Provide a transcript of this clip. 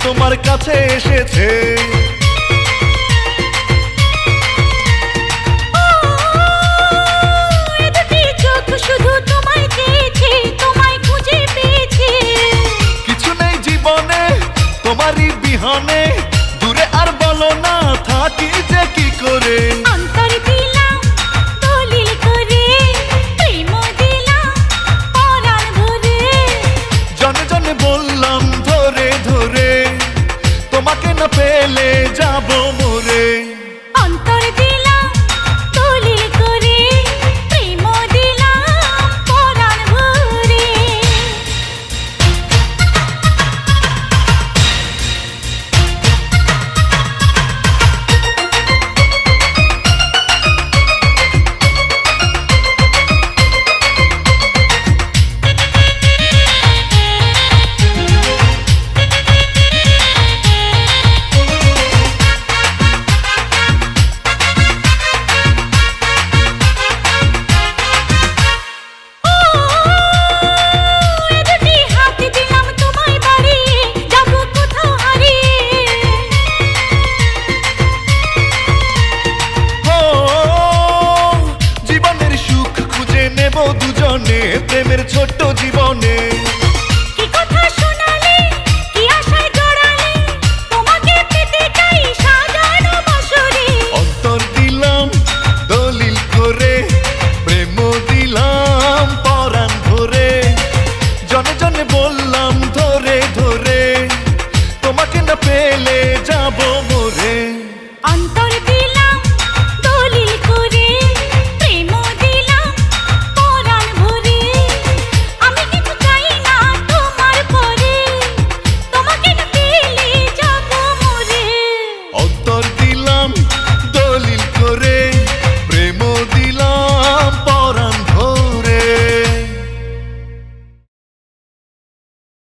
তোমার কাছে এসেছে। শুধু তোমায় চেয়েছি, তোমায় খুঁজে পেয়েছি। কিছু নেই জীবনে তোমারই বিহনে, দূরে আর বলো না থাকি যে কি করে। অন্তর দিলাম দলিল করে, প্রেম দিলাম পরাণ ভরে। জনে জনে বললাম ধরে ধরে, তোমাকে না পেলে যাবো মরে। অন্তর দিলাম দলিল করে, প্রেম দিলাম পরাণ ভরে। দুজনে প্রেমের ছোট্ট জীবনে।